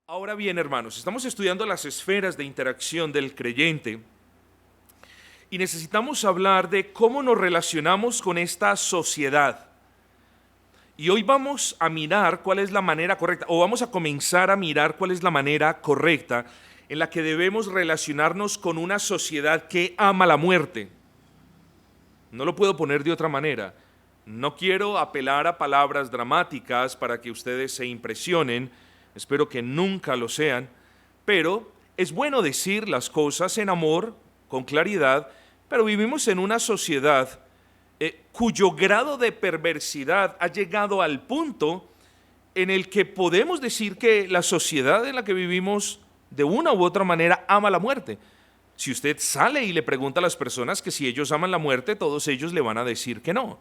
Ahora bien, hermanos, estamos estudiando las esferas de interacción del creyente y necesitamos hablar de cómo nos relacionamos con esta sociedad. Y hoy vamos a mirar cuál es la manera correcta, o vamos a comenzar a mirar cuál es la manera correcta en la que debemos relacionarnos con una sociedad que ama la muerte. No lo puedo poner de otra manera. No quiero apelar a palabras dramáticas para que ustedes se impresionen. Espero que nunca lo sean, pero es bueno decir las cosas en amor, con claridad, pero vivimos en una sociedad cuyo grado de perversidad ha llegado al punto en el que podemos decir que la sociedad en la que vivimos de una u otra manera ama la muerte. Si usted sale y le pregunta a las personas que si ellos aman la muerte, todos ellos le van a decir que no.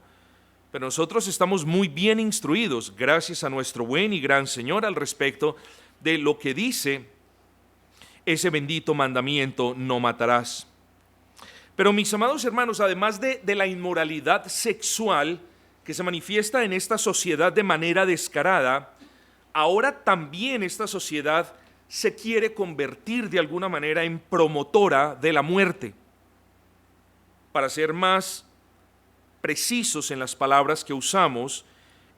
Pero nosotros estamos muy bien instruidos, gracias a nuestro buen y gran Señor, al respecto de lo que dice ese bendito mandamiento: no matarás. Pero mis amados hermanos, además de la inmoralidad sexual que se manifiesta en esta sociedad de manera descarada, ahora también esta sociedad se quiere convertir de alguna manera en promotora de la muerte. Para ser más precisos en las palabras que usamos,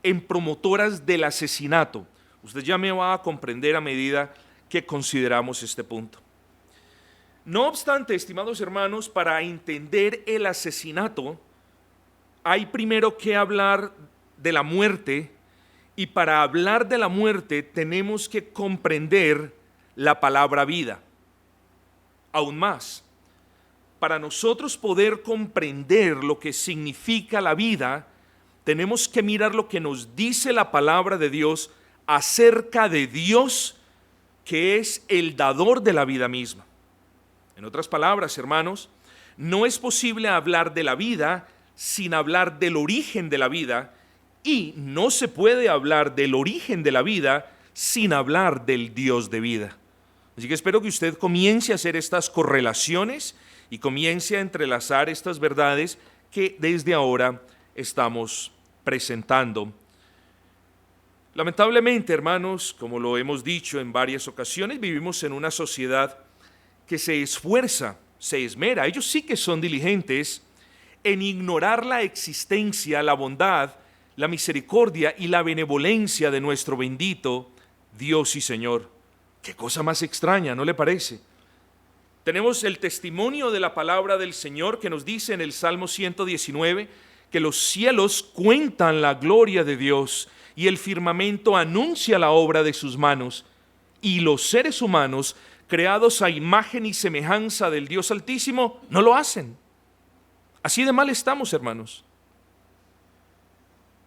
en promotoras del asesinato. Usted ya me va a comprender a medida que consideramos este punto. No obstante, estimados hermanos, para entender el asesinato, hay primero que hablar de la muerte, y para hablar de la muerte tenemos que comprender la palabra vida. Aún más, para nosotros poder comprender lo que significa la vida, tenemos que mirar lo que nos dice la palabra de Dios acerca de Dios, que es el dador de la vida misma. En otras palabras, hermanos, no es posible hablar de la vida sin hablar del origen de la vida, y no se puede hablar del origen de la vida sin hablar del Dios de vida. Así que espero que usted comience a hacer estas correlaciones y comience a entrelazar estas verdades que desde ahora estamos presentando. Lamentablemente, hermanos, como lo hemos dicho en varias ocasiones, vivimos en una sociedad que se esfuerza, se esmera, ellos sí que son diligentes en ignorar la existencia, la bondad, la misericordia y la benevolencia de nuestro bendito Dios y Señor. Qué cosa más extraña, ¿no le parece? Tenemos el testimonio de la palabra del Señor que nos dice en el Salmo 119 que los cielos cuentan la gloria de Dios y el firmamento anuncia la obra de sus manos, y los seres humanos, creados a imagen y semejanza del Dios Altísimo, no lo hacen. Así de mal estamos, hermanos.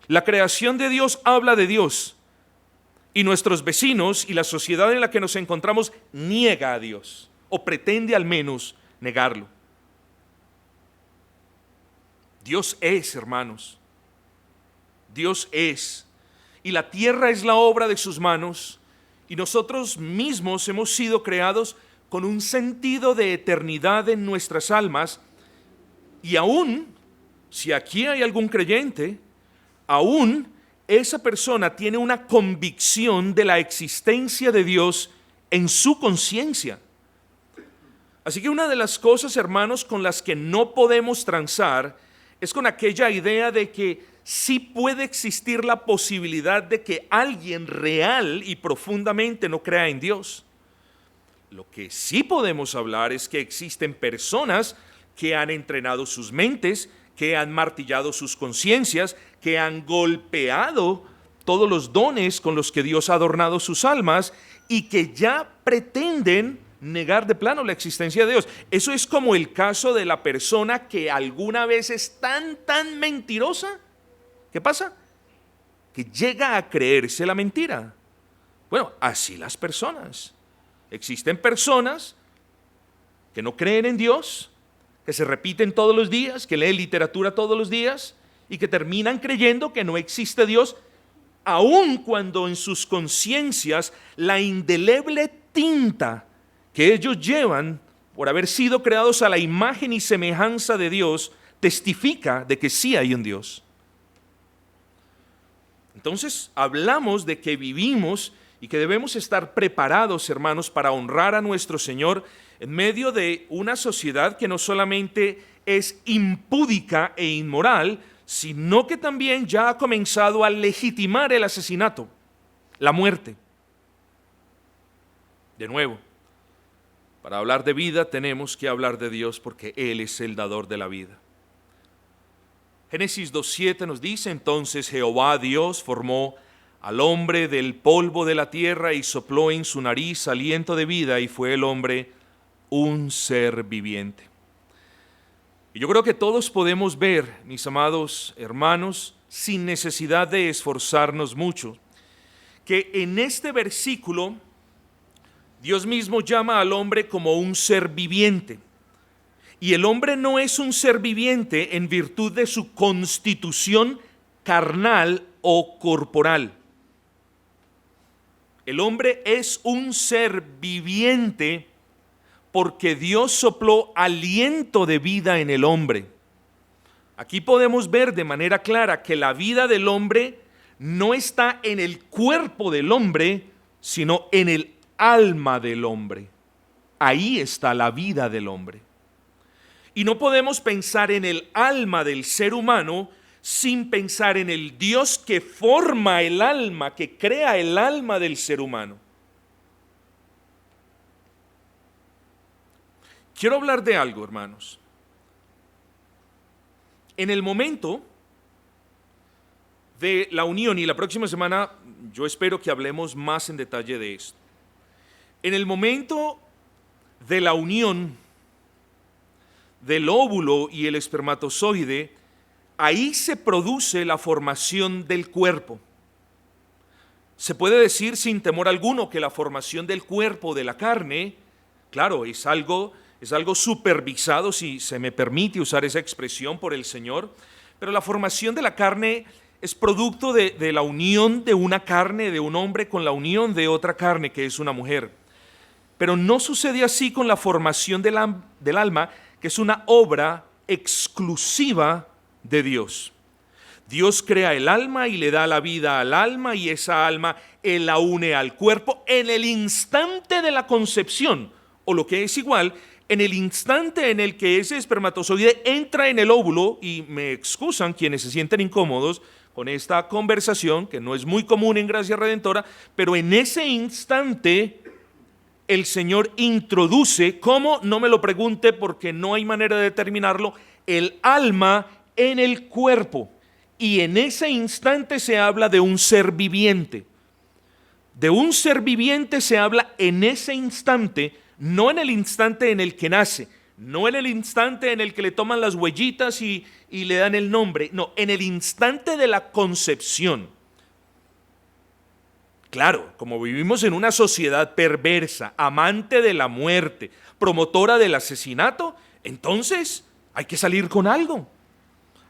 La creación de Dios habla de Dios, y nuestros vecinos y la sociedad en la que nos encontramos niega a Dios, o pretende al menos negarlo. Dios es, hermanos. Dios es. Y la tierra es la obra de sus manos, y nosotros mismos hemos sido creados con un sentido de eternidad en nuestras almas. Y aún, si aquí hay algún creyente, aún esa persona tiene una convicción de la existencia de Dios en su conciencia. Así que una de las cosas, hermanos, con las que no podemos transar es con aquella idea de que sí puede existir la posibilidad de que alguien real y profundamente no crea en Dios. Lo que sí podemos hablar es que existen personas que han entrenado sus mentes, que han martillado sus conciencias, que han golpeado todos los dones con los que Dios ha adornado sus almas y que ya pretenden negar de plano la existencia de Dios. Eso es como el caso de la persona que alguna vez es tan mentirosa. ¿Qué pasa? Que llega a creerse la mentira. Bueno, así las personas. Existen personas que no creen en Dios, que se repiten todos los días, que leen literatura todos los días y que terminan creyendo que no existe Dios, aun cuando en sus conciencias la indeleble tinta que ellos llevan por haber sido creados a la imagen y semejanza de Dios testifica de que sí hay un Dios. Entonces hablamos de que vivimos y que debemos estar preparados, hermanos, para honrar a nuestro Señor en medio de una sociedad que no solamente es impúdica e inmoral, sino que también ya ha comenzado a legitimar el asesinato, la muerte. De nuevo, para hablar de vida tenemos que hablar de Dios porque Él es el dador de la vida. Génesis 2:7 nos dice: entonces Jehová Dios formó al hombre del polvo de la tierra y sopló en su nariz aliento de vida, y fue el hombre un ser viviente. Y yo creo que todos podemos ver, mis amados hermanos, sin necesidad de esforzarnos mucho, que en este versículo Dios mismo llama al hombre como un ser viviente. Y el hombre no es un ser viviente en virtud de su constitución carnal o corporal. El hombre es un ser viviente porque Dios sopló aliento de vida en el hombre. Aquí podemos ver de manera clara que la vida del hombre no está en el cuerpo del hombre, sino en el alma del hombre. Ahí está la vida del hombre. Y no podemos pensar en el alma del ser humano sin pensar en el Dios que forma el alma, que crea el alma del ser humano. Quiero hablar de algo, hermanos. En el momento de la unión, y la próxima semana yo espero que hablemos más en detalle de esto. En el momento de la unión del óvulo y el espermatozoide, ahí se produce la formación del cuerpo. Se puede decir sin temor alguno que la formación del cuerpo, de la carne, claro, es algo supervisado, si se me permite usar esa expresión, por el Señor, pero la formación de la carne es producto de la unión de una carne, de un hombre, con la unión de otra carne, que es una mujer. Pero no sucede así con la formación del alma, que es una obra exclusiva de Dios. Dios crea el alma y le da la vida al alma, y esa alma Él la une al cuerpo en el instante de la concepción, o lo que es igual, en el instante en el que ese espermatozoide entra en el óvulo. Y me excusan quienes se sienten incómodos con esta conversación, que no es muy común en Gracia Redentora, pero en ese instante el Señor introduce, ¿cómo? No me lo pregunte porque no hay manera de determinarlo, el alma en el cuerpo. Y en ese instante se habla de un ser viviente. De un ser viviente se habla en ese instante, no en el instante en el que nace, no en el instante en el que le toman las huellitas y le dan el nombre, no, en el instante de la concepción. Claro, como vivimos en una sociedad perversa, amante de la muerte, promotora del asesinato, entonces hay que salir con algo.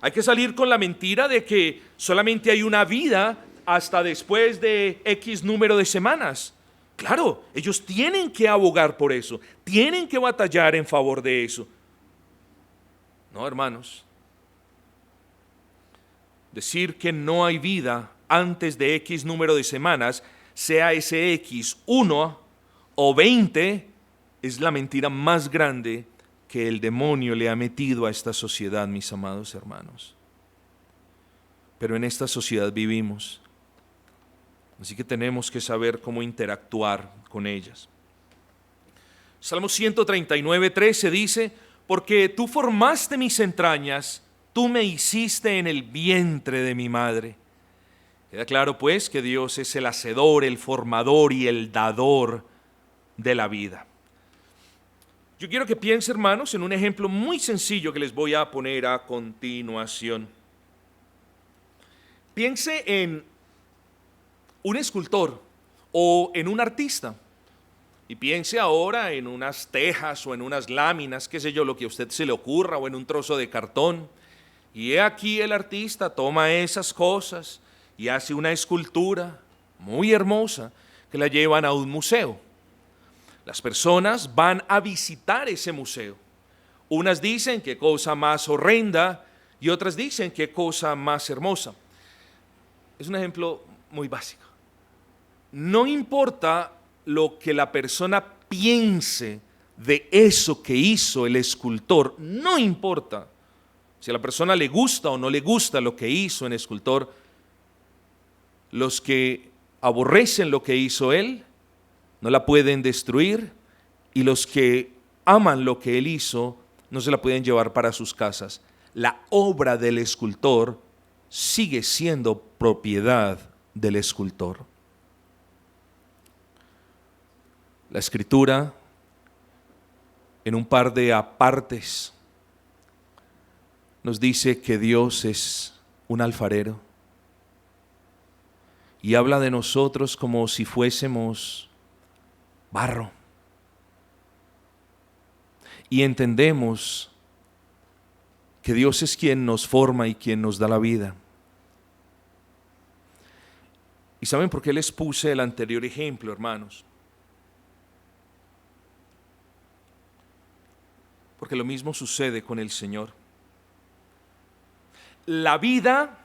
Hay que salir con la mentira de que solamente hay una vida hasta después de X número de semanas. Claro, ellos tienen que abogar por eso, tienen que batallar en favor de eso. No, hermanos. Decir que no hay vida antes de X número de semanas, sea ese X 1 o 20, es la mentira más grande que el demonio le ha metido a esta sociedad, mis amados hermanos. Pero en esta sociedad vivimos, así que tenemos que saber cómo interactuar con ellas. Salmo 139:13 dice: porque tú formaste mis entrañas, tú me hiciste en el vientre de mi madre. Queda claro pues que Dios es el hacedor, el formador y el dador de la vida. Yo quiero que piensen, hermanos, en un ejemplo muy sencillo que les voy a poner a continuación. Piense en un escultor o en un artista, y piense ahora en unas tejas o en unas láminas, qué sé yo, lo que a usted se le ocurra, o en un trozo de cartón. Y he aquí el artista toma esas cosas y hace una escultura muy hermosa que la llevan a un museo. Las personas van a visitar ese museo. Unas dicen qué cosa más horrenda y otras dicen qué cosa más hermosa. Es un ejemplo muy básico. no importa lo que la persona piense de eso que hizo el escultor, no importa si a la persona le gusta o no le gusta lo que hizo el escultor, los que aborrecen lo que hizo él no la pueden destruir, y los que aman lo que él hizo no se la pueden llevar para sus casas. La obra del escultor sigue siendo propiedad del escultor. La Escritura, en un par de apartes, nos dice que Dios es un alfarero y habla de nosotros como si fuésemos barro. Y entendemos que Dios es quien nos forma y quien nos da la vida. ¿Y saben por qué les puse el anterior ejemplo, hermanos? Porque lo mismo sucede con el Señor. La vida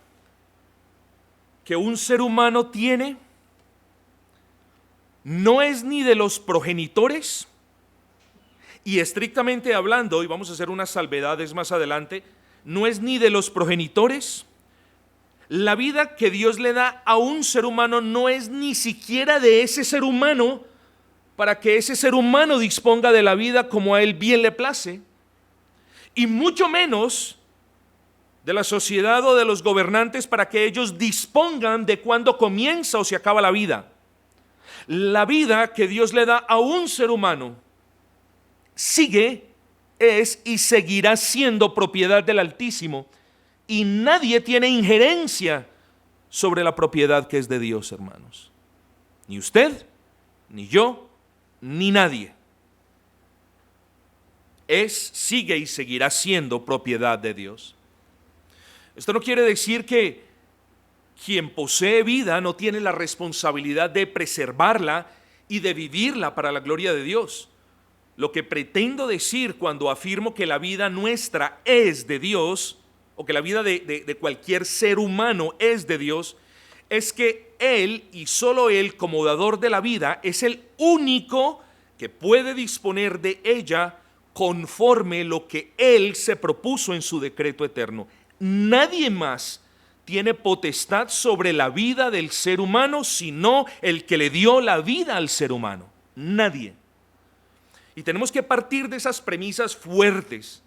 que un ser humano tiene no es ni de los progenitores, y estrictamente hablando, y vamos a hacer unas salvedades más adelante, no es ni de los progenitores. La vida que Dios le da a un ser humano no es ni siquiera de ese ser humano, para que ese ser humano disponga de la vida como a él bien le place, y mucho menos de la sociedad o de los gobernantes para que ellos dispongan de cuándo comienza o se acaba la vida. La vida que Dios le da a un ser humano sigue, es y seguirá siendo propiedad del Altísimo, y nadie tiene injerencia sobre la propiedad que es de Dios, hermanos. Ni usted, ni yo, ni nadie. Sigue y seguirá siendo propiedad de Dios. Esto no quiere decir que quien posee vida no tiene la responsabilidad de preservarla y de vivirla para la gloria de Dios. Lo que pretendo decir cuando afirmo que la vida nuestra es de Dios, o que la vida de cualquier ser humano es de Dios, es que Él y solo Él, como dador de la vida, es el único que puede disponer de ella conforme lo que Él se propuso en su decreto eterno. Nadie más tiene potestad sobre la vida del ser humano sino el que le dio la vida al ser humano. Nadie. Y tenemos que partir de esas premisas fuertes,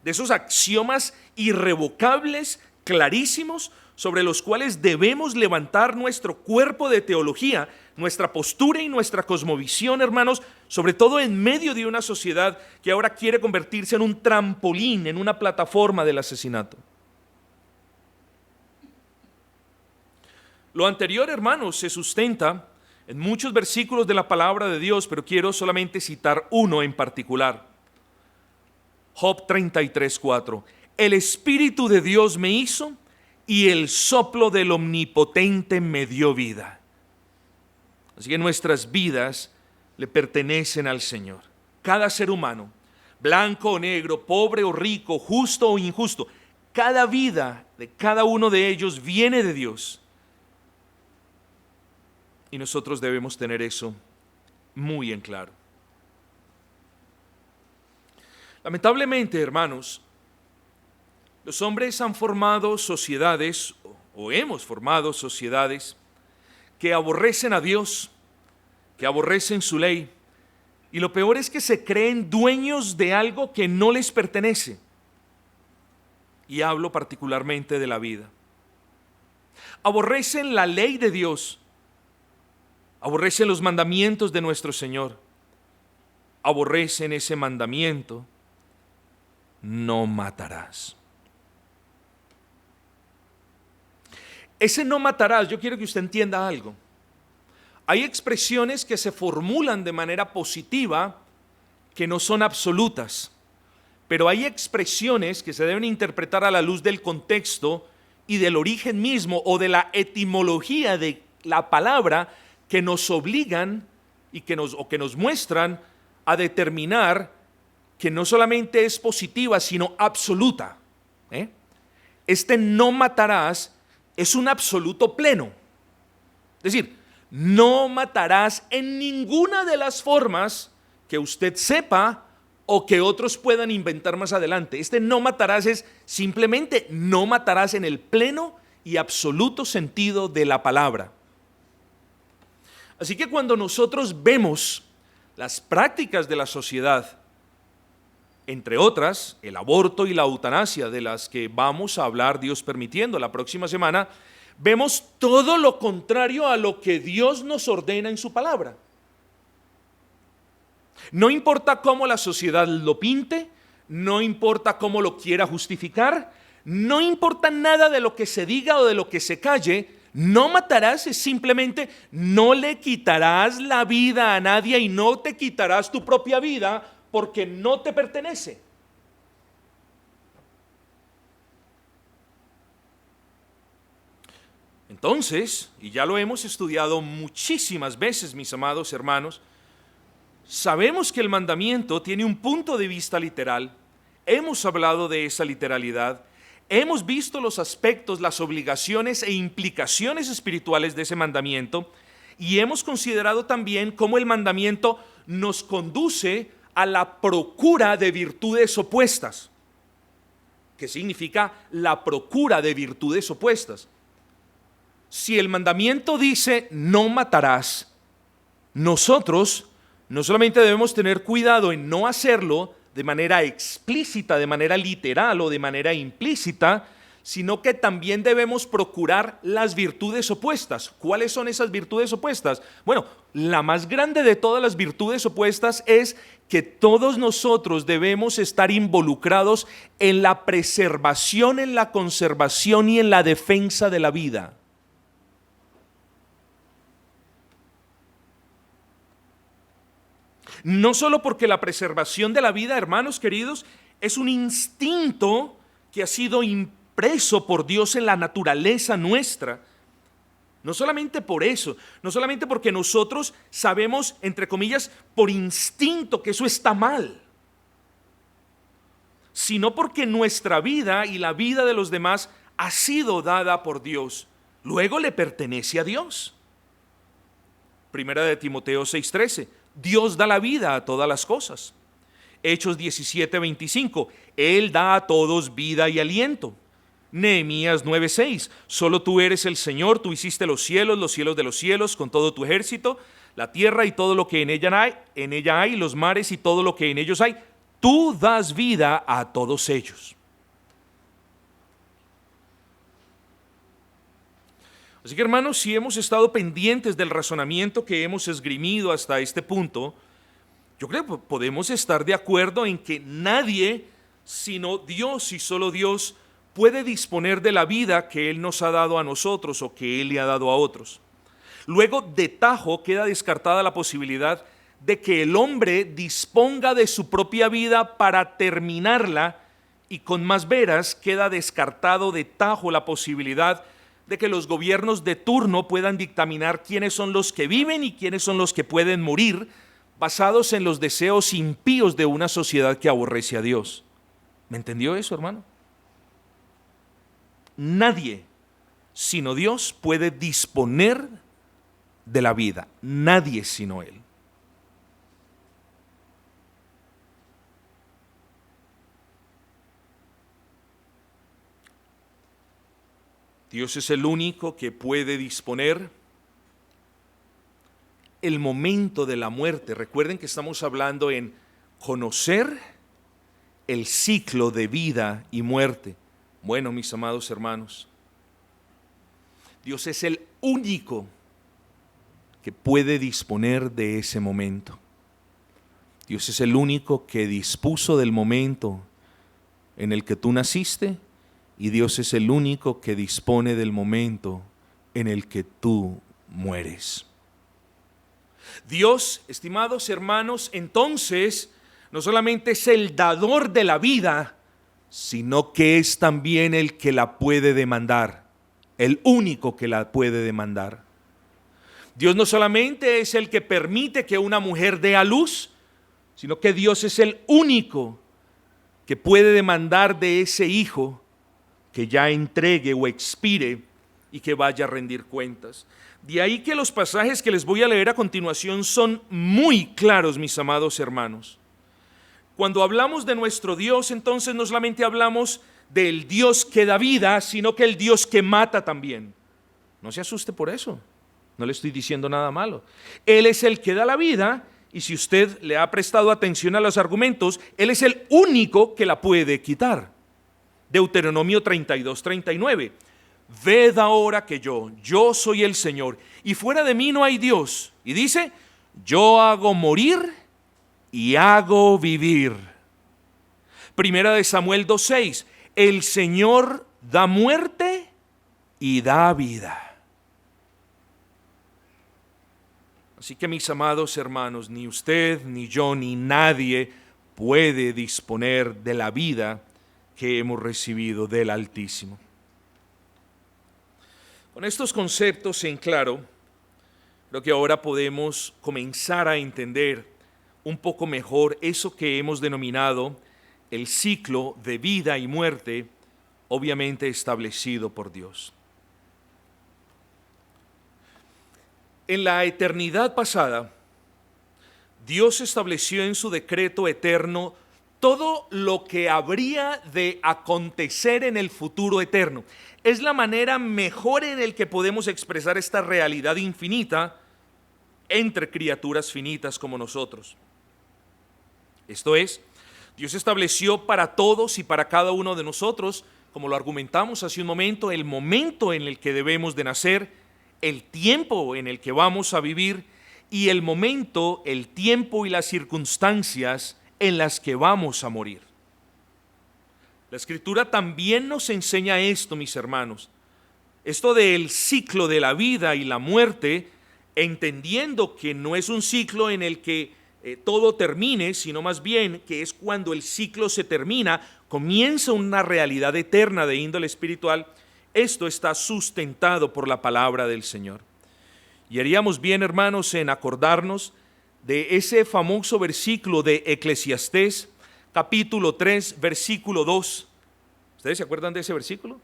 de esos axiomas irrevocables, clarísimos, sobre los cuales debemos levantar nuestro cuerpo de teología, nuestra postura y nuestra cosmovisión, hermanos, sobre todo en medio de una sociedad que ahora quiere convertirse en un trampolín, en una plataforma del asesinato. Lo anterior, hermanos, se sustenta en muchos versículos de la palabra de Dios, pero quiero solamente citar uno en particular. Job 33:4. El Espíritu de Dios me hizo y el soplo del Omnipotente me dio vida. Así que nuestras vidas le pertenecen al Señor. Cada ser humano, blanco o negro, pobre o rico, justo o injusto, cada vida de cada uno de ellos viene de Dios. Y nosotros debemos tener eso muy en claro. Lamentablemente, hermanos, los hombres han formado sociedades, o hemos formado sociedades, que aborrecen a Dios, que aborrecen su ley, y lo peor es que se creen dueños de algo que no les pertenece. Y hablo particularmente de la vida. Aborrecen la ley de Dios, aborrecen los mandamientos de nuestro Señor, aborrecen ese mandamiento: no matarás. Ese no matarás, yo quiero que usted entienda algo. Hay expresiones que se formulan de manera positiva que no son absolutas, pero hay expresiones que se deben interpretar a la luz del contexto y del origen mismo o de la etimología de la palabra, que nos obligan y que nos muestran a determinar que no solamente es positiva, sino absoluta. Este no matarás es un absoluto pleno. Es decir, no matarás en ninguna de las formas que usted sepa o que otros puedan inventar más adelante. Este no matarás es simplemente no matarás en el pleno y absoluto sentido de la palabra. Así que cuando nosotros vemos las prácticas de la sociedad, entre otras, el aborto y la eutanasia, de las que vamos a hablar, Dios permitiendo, la próxima semana, vemos todo lo contrario a lo que Dios nos ordena en su palabra. No importa cómo la sociedad lo pinte, no importa cómo lo quiera justificar, no importa nada de lo que se diga o de lo que se calle, no matarás es simplemente no le quitarás la vida a nadie y no te quitarás tu propia vida porque no te pertenece. Entonces, y ya lo hemos estudiado muchísimas veces, mis amados hermanos, sabemos que el mandamiento tiene un punto de vista literal. Hemos hablado de esa literalidad. Hemos visto los aspectos, las obligaciones e implicaciones espirituales de ese mandamiento. Y hemos considerado también cómo el mandamiento nos conduce a la procura de virtudes opuestas. ¿Qué significa la procura de virtudes opuestas? Si el mandamiento dice no matarás, nosotros no solamente debemos tener cuidado en no hacerlo de manera explícita, de manera literal o de manera implícita, sino que también debemos procurar las virtudes opuestas. ¿Cuáles son esas virtudes opuestas? Bueno, la más grande de todas las virtudes opuestas es que todos nosotros debemos estar involucrados en la preservación, en la conservación y en la defensa de la vida. No solo porque la preservación de la vida, hermanos queridos, es un instinto que ha sido impreso por Dios en la naturaleza nuestra. No solamente por eso, no solamente porque nosotros sabemos, entre comillas, por instinto que eso está mal, sino porque nuestra vida y la vida de los demás ha sido dada por Dios. Luego le pertenece a Dios. Primera de Timoteo 6:13. Dios da la vida a todas las cosas. Hechos 17:25. Él da a todos vida y aliento. Nehemías 9:6. Solo tú eres el Señor, tú hiciste los cielos de los cielos, con todo tu ejército, la tierra y todo lo que en ella hay, los mares y todo lo que en ellos hay. Tú das vida a todos ellos. Así que, hermanos, si hemos estado pendientes del razonamiento que hemos esgrimido hasta este punto, yo creo que podemos estar de acuerdo en que nadie, sino Dios y solo Dios, puede disponer de la vida que Él nos ha dado a nosotros o que Él le ha dado a otros. Luego, de tajo, queda descartada la posibilidad de que el hombre disponga de su propia vida para terminarla, y con más veras queda descartado de tajo la posibilidad de que los gobiernos de turno puedan dictaminar quiénes son los que viven y quiénes son los que pueden morir, basados en los deseos impíos de una sociedad que aborrece a Dios. ¿Me entendió eso, hermano? Nadie, sino Dios, puede disponer de la vida. Nadie sino Él. Dios es el único que puede disponer el momento de la muerte. Recuerden que estamos hablando en conocer el ciclo de vida y muerte. Bueno, mis amados hermanos, Dios es el único que puede disponer de ese momento. Dios es el único que dispuso del momento en el que tú naciste. Y Dios es el único que dispone del momento en el que tú mueres. Dios, estimados hermanos, entonces no solamente es el dador de la vida, sino que es también el que la puede demandar, el único que la puede demandar. Dios no solamente es el que permite que una mujer dé a luz, sino que Dios es el único que puede demandar de ese hijo que ya entregue o expire y que vaya a rendir cuentas. De ahí que los pasajes que les voy a leer a continuación son muy claros, mis amados hermanos. Cuando hablamos de nuestro Dios, entonces no solamente hablamos del Dios que da vida, sino que el Dios que mata también. No se asuste por eso, no le estoy diciendo nada malo. Él es el que da la vida, y si usted le ha prestado atención a los argumentos, Él es el único que la puede quitar. Deuteronomio 32:39. Ved ahora que yo soy el Señor, y fuera de mí no hay Dios. Y dice, yo hago morir y hago vivir. Primera de Samuel 2:6. El Señor da muerte y da vida. Así que, mis amados hermanos, ni usted, ni yo, ni nadie puede disponer de la vida que hemos recibido del Altísimo. Con estos conceptos en claro, creo que ahora podemos comenzar a entender un poco mejor eso que hemos denominado el ciclo de vida y muerte, obviamente establecido por Dios. En la eternidad pasada, Dios estableció en su decreto eterno todo lo que habría de acontecer en el futuro eterno. Es la manera mejor en la que podemos expresar esta realidad infinita entre criaturas finitas como nosotros. Esto es, Dios estableció para todos y para cada uno de nosotros, como lo argumentamos hace un momento, el momento en el que debemos de nacer, el tiempo en el que vamos a vivir y el momento, el tiempo y las circunstancias en las que vamos a morir. La Escritura también nos enseña esto, mis hermanos, esto del ciclo de la vida y la muerte, entendiendo que no es un ciclo en el que todo termine, sino más bien que es cuando el ciclo se termina, comienza una realidad eterna de índole espiritual. Esto está sustentado por la palabra del Señor. Y haríamos bien, hermanos, en acordarnos de ese famoso versículo de Eclesiastés, capítulo 3, versículo 2. ¿Ustedes se acuerdan de ese versículo?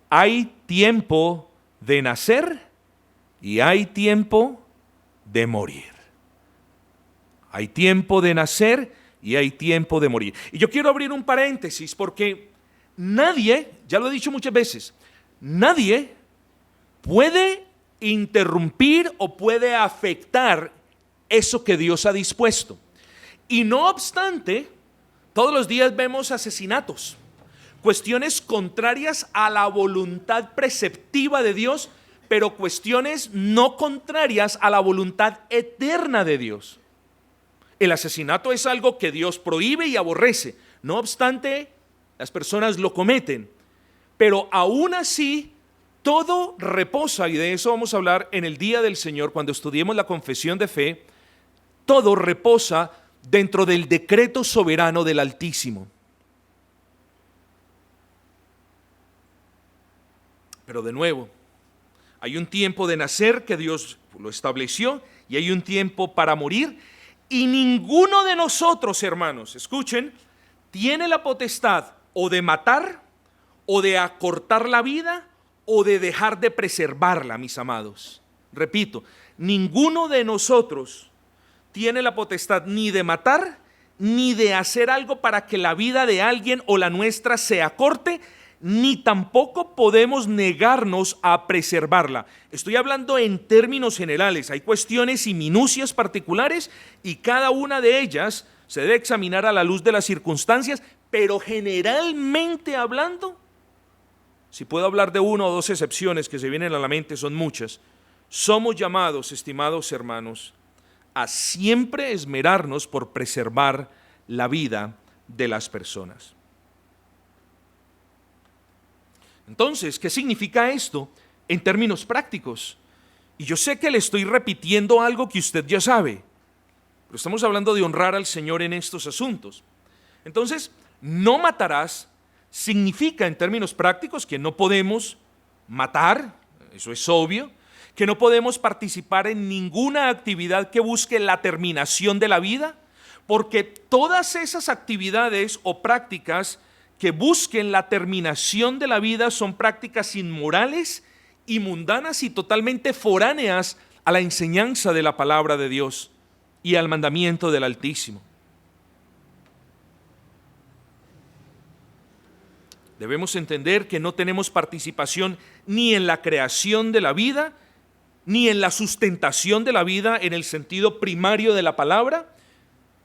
Hay tiempo de nacer y hay tiempo de morir. Hay tiempo de nacer y hay tiempo de morir. Y yo quiero abrir un paréntesis porque nadie, ya lo he dicho muchas veces, nadie puede interrumpir o puede afectar eso que Dios ha dispuesto. Y no obstante, todos los días vemos asesinatos, cuestiones contrarias a la voluntad preceptiva de Dios, pero cuestiones no contrarias a la voluntad eterna de Dios. El asesinato es algo que Dios prohíbe y aborrece. No obstante, las personas lo cometen. Pero aún así, todo reposa, y de eso vamos a hablar en el día del Señor, cuando estudiemos la confesión de fe. Todo reposa dentro del decreto soberano del Altísimo. Pero de nuevo, hay un tiempo de nacer que Dios lo estableció y hay un tiempo para morir. Y ninguno de nosotros, hermanos, escuchen, tiene la potestad o de matar, o de acortar la vida, o de dejar de preservarla, mis amados. Repito, ninguno de nosotros tiene la potestad ni de matar, ni de hacer algo para que la vida de alguien o la nuestra se acorte, ni tampoco podemos negarnos a preservarla. Estoy hablando en términos generales. Hay cuestiones y minucias particulares y cada una de ellas se debe examinar a la luz de las circunstancias, pero generalmente hablando, si puedo hablar de una o dos excepciones que se vienen a la mente, son muchas. Somos llamados, estimados hermanos, a siempre esmerarnos por preservar la vida de las personas. Entonces, ¿qué significa esto en términos prácticos? Y yo sé que le estoy repitiendo algo que usted ya sabe, pero estamos hablando de honrar al Señor en estos asuntos. Entonces, no matarás significa en términos prácticos que no podemos matar, eso es obvio, que no podemos participar en ninguna actividad que busque la terminación de la vida, porque todas esas actividades o prácticas que busquen la terminación de la vida son prácticas inmorales y mundanas y totalmente foráneas a la enseñanza de la palabra de Dios y al mandamiento del Altísimo. Debemos entender que no tenemos participación ni en la creación de la vida, ni en la sustentación de la vida en el sentido primario de la palabra,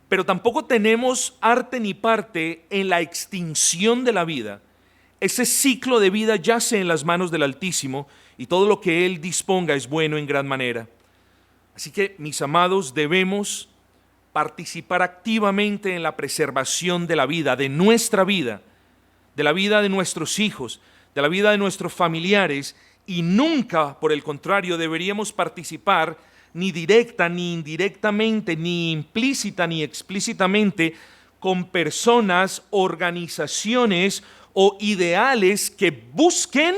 pero tampoco tenemos arte ni parte en la extinción de la vida. Ese ciclo de vida yace en las manos del Altísimo y todo lo que Él disponga es bueno en gran manera. Así que, mis amados, debemos participar activamente en la preservación de la vida, de nuestra vida, de la vida de nuestros hijos, de la vida de nuestros familiares, y nunca, por el contrario, deberíamos participar ni directa, ni indirectamente, ni implícita, ni explícitamente con personas, organizaciones o ideales que busquen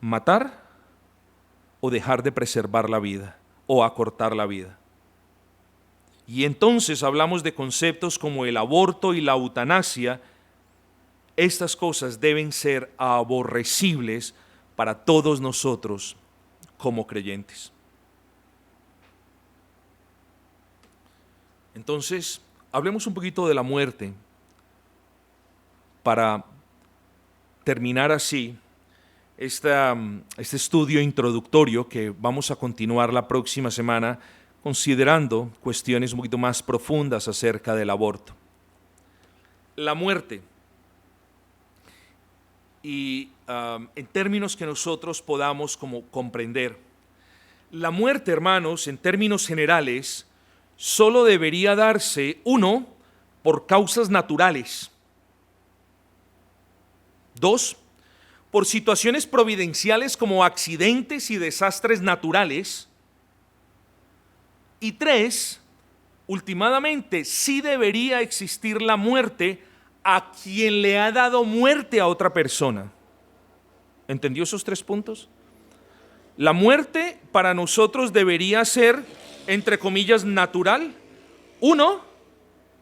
matar o dejar de preservar la vida o acortar la vida. Y entonces hablamos de conceptos como el aborto y la eutanasia. Estas cosas deben ser aborrecibles para todos nosotros como creyentes. Entonces, hablemos un poquito de la muerte para terminar así este estudio introductorio que vamos a continuar la próxima semana, considerando cuestiones un poquito más profundas acerca del aborto. La muerte, y en términos que nosotros podamos como comprender. La muerte, hermanos, en términos generales, solo debería darse, uno, por causas naturales. Dos, por situaciones providenciales como accidentes y desastres naturales. Y tres, últimamente, sí debería existir la muerte a quien le ha dado muerte a otra persona. ¿Entendió esos 3 puntos? La muerte para nosotros debería ser, entre comillas, natural. Uno,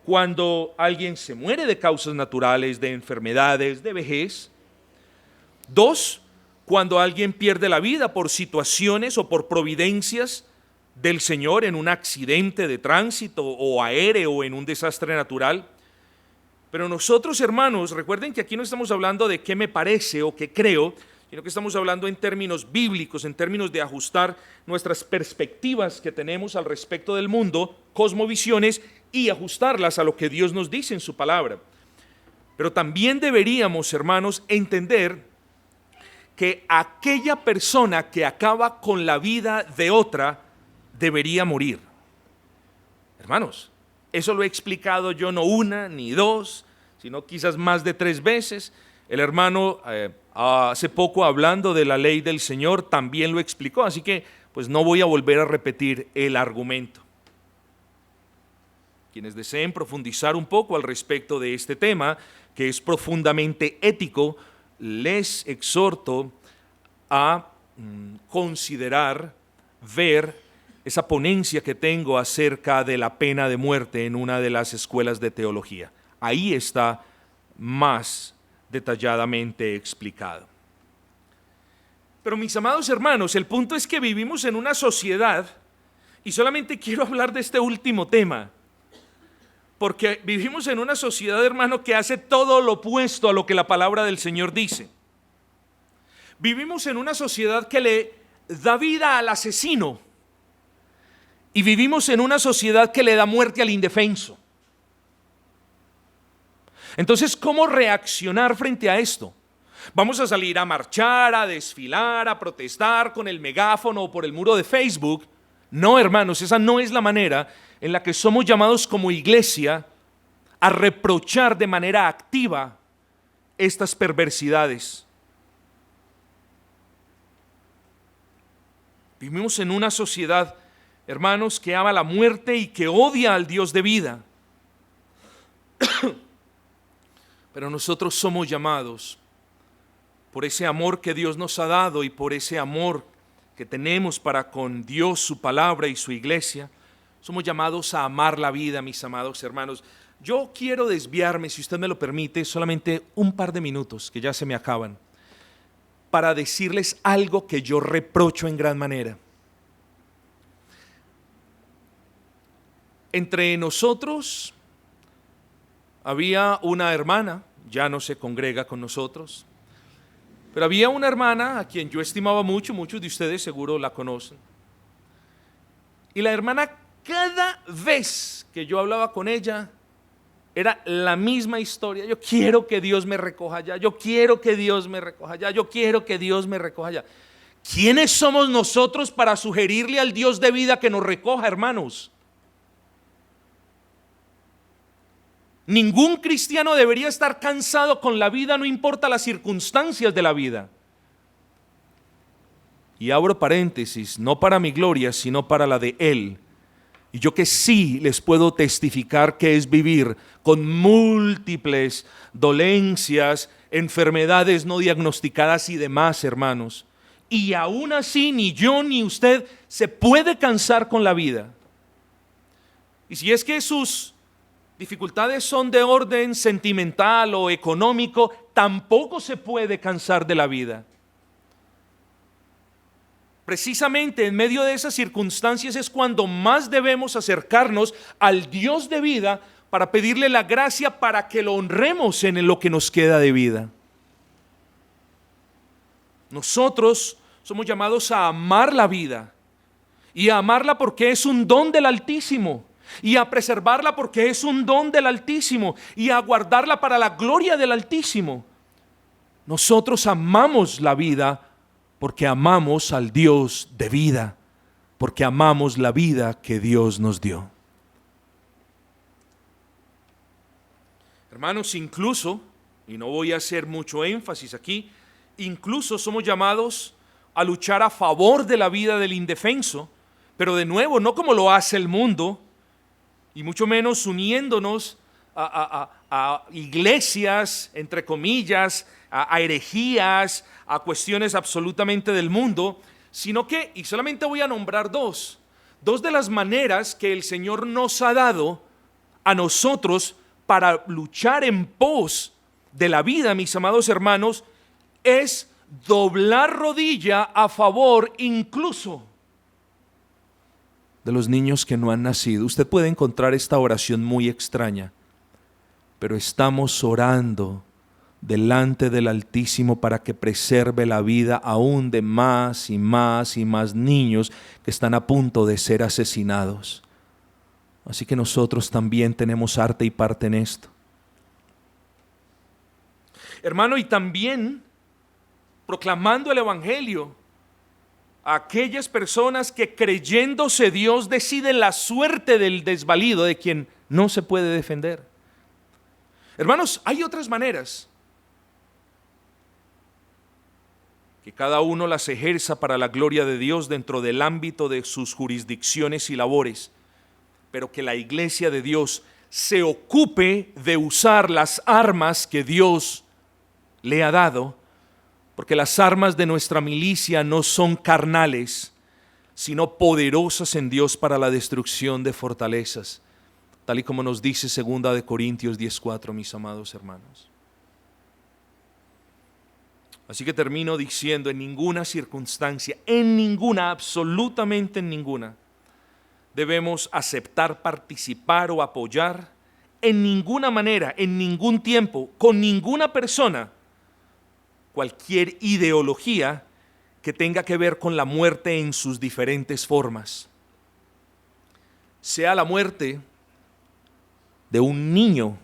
cuando alguien se muere de causas naturales, de enfermedades, de vejez. Dos, cuando alguien pierde la vida por situaciones o por providencias del Señor en un accidente de tránsito o aéreo o en un desastre natural. Pero nosotros, hermanos, recuerden que aquí no estamos hablando de qué me parece o qué creo, sino que estamos hablando en términos bíblicos, en términos de ajustar nuestras perspectivas que tenemos al respecto del mundo, cosmovisiones, y ajustarlas a lo que Dios nos dice en su palabra. Pero también deberíamos, hermanos, entender que aquella persona que acaba con la vida de otra debería morir. Hermanos, eso lo he explicado yo no una ni dos, sino quizás más de 3 veces. El hermano hace poco, hablando de la ley del Señor, también lo explicó, así que pues no voy a volver a repetir el argumento. Quienes deseen profundizar un poco al respecto de este tema, que es profundamente ético, les exhorto a considerar, ver esa ponencia que tengo acerca de la pena de muerte en una de las escuelas de teología. Ahí está más detalladamente explicado. Pero mis amados hermanos, el punto es que vivimos en una sociedad, y solamente quiero hablar de este último tema, porque vivimos en una sociedad, hermano, que hace todo lo opuesto a lo que la palabra del Señor dice. Vivimos en una sociedad que le da vida al asesino, y vivimos en una sociedad que le da muerte al indefenso. Entonces, ¿cómo reaccionar frente a esto? ¿Vamos a salir a marchar, a desfilar, a protestar con el megáfono o por el muro de Facebook? No, hermanos, esa no es la manera en la que somos llamados como iglesia a reprochar de manera activa estas perversidades. Vivimos en una sociedad, hermanos, que ama la muerte y que odia al Dios de vida. Pero nosotros somos llamados, por ese amor que Dios nos ha dado y por ese amor que tenemos para con Dios, su palabra y su iglesia, somos llamados a amar la vida, mis amados hermanos. Yo quiero desviarme, si usted me lo permite, solamente un par de minutos, que ya se me acaban, para decirles algo que yo reprocho en gran manera. Entre nosotros había una hermana, ya no se congrega con nosotros, pero había una hermana a quien yo estimaba mucho, muchos de ustedes seguro la conocen. Y la hermana, cada vez que yo hablaba con ella, era la misma historia. Yo quiero que Dios me recoja ya, yo quiero que Dios me recoja ya, yo quiero que Dios me recoja ya. ¿Quiénes somos nosotros para sugerirle al Dios de vida que nos recoja, hermanos? Ningún cristiano debería estar cansado con la vida, no importa las circunstancias de la vida. Y abro paréntesis, no para mi gloria, sino para la de Él. Y yo que sí les puedo testificar que es vivir con múltiples dolencias, enfermedades no diagnosticadas y demás, hermanos. Y aún así ni yo ni usted se puede cansar con la vida. Y si es que sus dificultades son de orden sentimental o económico, tampoco se puede cansar de la vida. Precisamente en medio de esas circunstancias es cuando más debemos acercarnos al Dios de vida para pedirle la gracia para que lo honremos en lo que nos queda de vida. Nosotros somos llamados a amar la vida y a amarla porque es un don del Altísimo, y a preservarla porque es un don del Altísimo, y a guardarla para la gloria del Altísimo. Nosotros amamos la vida porque amamos al Dios de vida, porque amamos la vida que Dios nos dio. Hermanos, incluso, y no voy a hacer mucho énfasis aquí, incluso somos llamados a luchar a favor de la vida del indefenso, pero de nuevo, no como lo hace el mundo, y mucho menos uniéndonos a iglesias, entre comillas, a herejías, a cuestiones absolutamente del mundo, sino que, y solamente voy a nombrar dos de las maneras que el Señor nos ha dado a nosotros para luchar en pos de la vida, mis amados hermanos, es doblar rodilla a favor incluso de los niños que no han nacido. Usted puede encontrar esta oración muy extraña, pero estamos orando delante del Altísimo para que preserve la vida aún de más y más y más niños que están a punto de ser asesinados. Así que nosotros también tenemos arte y parte en esto. Hermano, y también proclamando el Evangelio a aquellas personas que, creyéndose Dios, deciden la suerte del desvalido, de quien no se puede defender. Hermanos, hay otras maneras que cada uno las ejerza para la gloria de Dios dentro del ámbito de sus jurisdicciones y labores, pero que la iglesia de Dios se ocupe de usar las armas que Dios le ha dado, porque las armas de nuestra milicia no son carnales, sino poderosas en Dios para la destrucción de fortalezas, tal y como nos dice 2 Corintios 10:4, mis amados hermanos. Así que termino diciendo, en ninguna circunstancia, en ninguna, absolutamente en ninguna, debemos aceptar, participar o apoyar en ninguna manera, en ningún tiempo, con ninguna persona, cualquier ideología que tenga que ver con la muerte en sus diferentes formas. Sea la muerte de un niño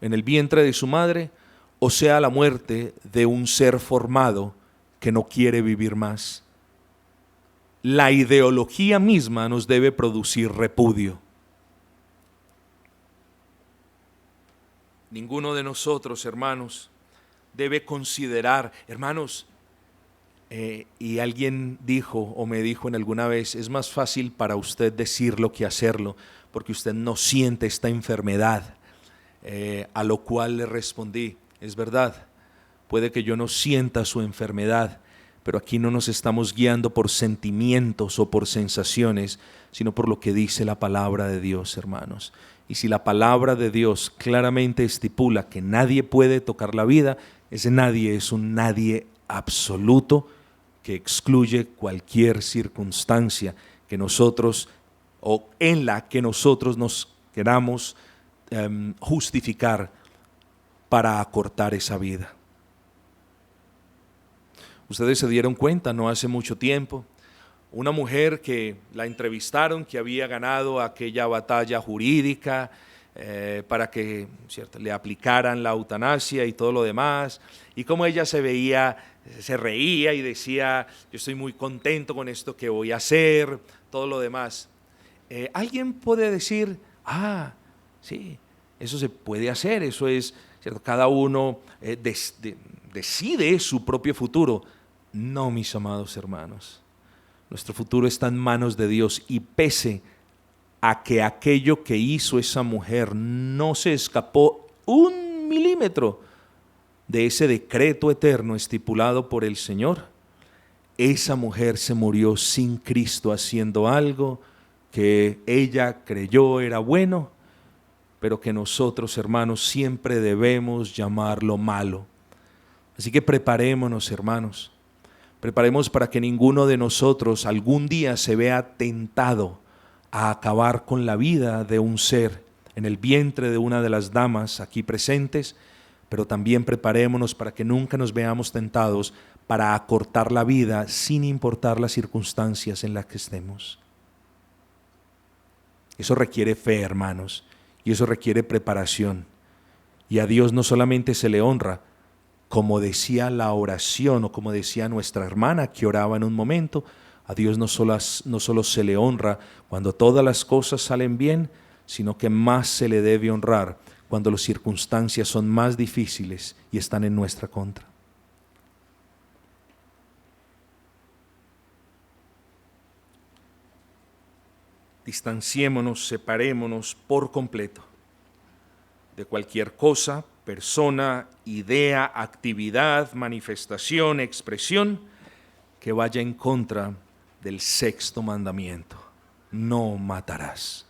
en el vientre de su madre, o sea la muerte de un ser formado que no quiere vivir más. La ideología misma nos debe producir repudio. Ninguno de nosotros, hermanos, debe considerar, hermanos, y alguien dijo o me dijo en alguna vez, es más fácil para usted decirlo que hacerlo, porque usted no siente esta enfermedad, a lo cual le respondí, es verdad, puede que yo no sienta su enfermedad, pero aquí no nos estamos guiando por sentimientos o por sensaciones, sino por lo que dice la palabra de Dios, hermanos. Y si la palabra de Dios claramente estipula que nadie puede tocar la vida, ese nadie es un nadie absoluto que excluye cualquier circunstancia que nosotros o en la que nosotros nos queramos justificar para acortar esa vida. Ustedes se dieron cuenta no hace mucho tiempo, una mujer que la entrevistaron, que había ganado aquella batalla jurídica para que, ¿cierto?, le aplicaran la eutanasia y todo lo demás, y cómo ella se veía, se reía y decía, yo estoy muy contento con esto que voy a hacer, todo lo demás. Alguien puede decir, sí, eso se puede hacer, eso es, ¿cierto?, cada uno decide su propio futuro. No, mis amados hermanos, nuestro futuro está en manos de Dios, y pese a que aquello que hizo esa mujer no se escapó un milímetro de ese decreto eterno estipulado por el Señor, esa mujer se murió sin Cristo haciendo algo que ella creyó era bueno, pero que nosotros, hermanos, siempre debemos llamarlo malo. Así que preparémonos, hermanos. Preparemos para que ninguno de nosotros algún día se vea tentado a acabar con la vida de un ser en el vientre de una de las damas aquí presentes, pero también preparémonos para que nunca nos veamos tentados para acortar la vida sin importar las circunstancias en las que estemos. Eso requiere fe, hermanos, y eso requiere preparación. Y a Dios no solamente se le honra, como decía la oración o como decía nuestra hermana que oraba en un momento, a Dios no solo se le honra cuando todas las cosas salen bien, sino que más se le debe honrar cuando las circunstancias son más difíciles y están en nuestra contra. Distanciémonos, separémonos por completo de cualquier cosa, persona, idea, actividad, manifestación, expresión que vaya en contra del sexto mandamiento: no matarás.